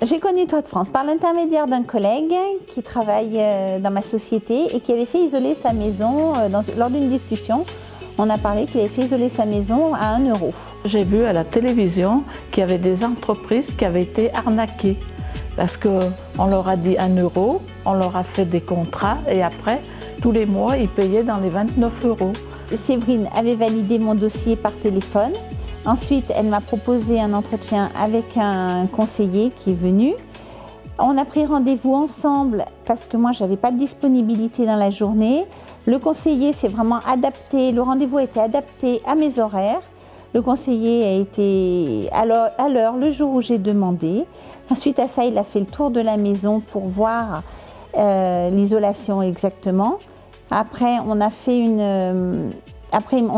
J'ai connu Toit de France par l'intermédiaire d'un collègue qui travaille dans ma société et qui avait fait isoler sa maison lors d'une discussion. On a parlé qu'il avait fait isoler sa maison à 1 euro. J'ai vu à la télévision qu'il y avait des entreprises qui avaient été arnaquées parce qu'on leur a dit 1 euro, on leur a fait des contrats et après, tous les mois, ils payaient dans les 29 euros. Séverine avait validé mon dossier par téléphone. Ensuite, elle m'a proposé un entretien avec un conseiller qui est venu. On a pris rendez-vous ensemble parce que moi, je n'avais pas de disponibilité dans la journée. Le conseiller s'est vraiment adapté, le rendez-vous a été adapté à mes horaires. Le conseiller a été à l'heure le jour où j'ai demandé. Ensuite à ça, il a fait le tour de la maison pour voir l'isolation exactement. Après, on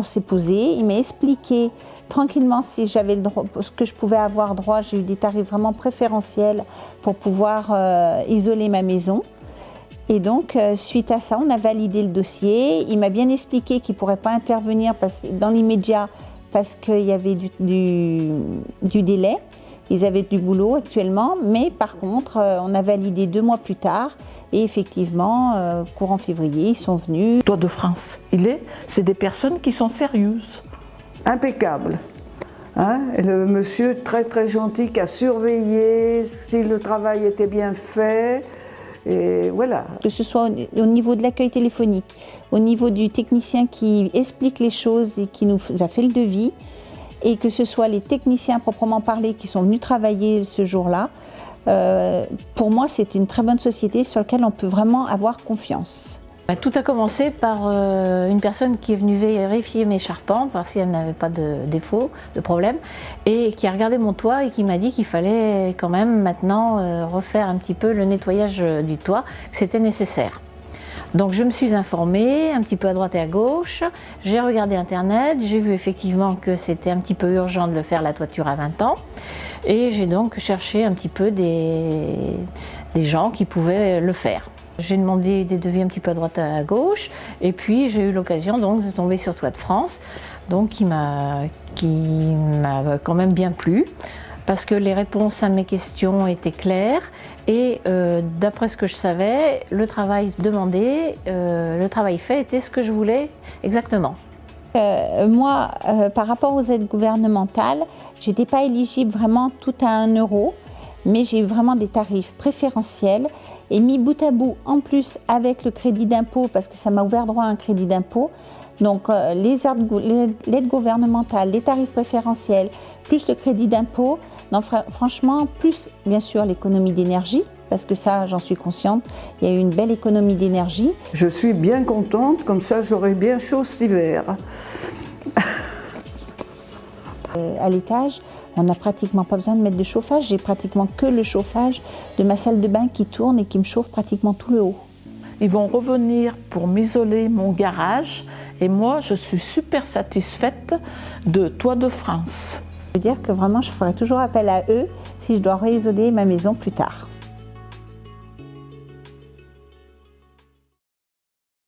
s'est posé, il m'a expliqué tranquillement si j'avais le droit, ce que je pouvais avoir droit. J'ai eu des tarifs vraiment préférentiels pour pouvoir isoler ma maison. Et donc, suite à ça, on a validé le dossier. Il m'a bien expliqué qu'il ne pourrait pas intervenir dans l'immédiat parce qu'il y avait du délai. Ils avaient du boulot actuellement, mais par contre, on a validé 2 mois plus tard. Et effectivement, courant février, ils sont venus. Toit de France, c'est des personnes qui sont sérieuses. Impeccable. Hein? Et le monsieur très très gentil qui a surveillé si le travail était bien fait. Et voilà. Que ce soit au niveau de l'accueil téléphonique, au niveau du technicien qui explique les choses et qui nous a fait le devis, et que ce soit les techniciens proprement parlé qui sont venus travailler ce jour-là, pour moi c'est une très bonne société sur laquelle on peut vraiment avoir confiance. Tout a commencé par une personne qui est venue vérifier mes charpents, voir si elle n'avait pas de défaut, de problème, et qui a regardé mon toit et qui m'a dit qu'il fallait quand même maintenant refaire un petit peu le nettoyage du toit, que c'était nécessaire. Donc je me suis informée un petit peu à droite et à gauche, j'ai regardé internet, j'ai vu effectivement que c'était un petit peu urgent de le faire la toiture à 20 ans, et j'ai donc cherché un petit peu des gens qui pouvaient le faire. J'ai demandé des devis un petit peu à droite et à gauche, et puis j'ai eu l'occasion donc de tomber sur Toit de France, donc qui m'a quand même bien plu, parce que les réponses à mes questions étaient claires, et d'après ce que je savais, le travail demandé, le travail fait était ce que je voulais exactement. Moi, par rapport aux aides gouvernementales, j'étais pas éligible vraiment tout à 1 euro, mais j'ai eu vraiment des tarifs préférentiels. Et mis bout à bout, en plus avec le crédit d'impôt, parce que ça m'a ouvert droit à un crédit d'impôt, donc l'aide gouvernementale, les tarifs préférentiels, plus le crédit d'impôt, franchement, plus bien sûr l'économie d'énergie, parce que ça j'en suis consciente, il y a eu une belle économie d'énergie. Je suis bien contente, comme ça j'aurai bien chaud cet hiver. À l'étage, on n'a pratiquement pas besoin de mettre de chauffage, j'ai pratiquement que le chauffage de ma salle de bain qui tourne et qui me chauffe pratiquement tout le haut. Ils vont revenir pour m'isoler mon garage et moi je suis super satisfaite de Toit de France. Je veux dire que vraiment je ferai toujours appel à eux si je dois réisoler ma maison plus tard.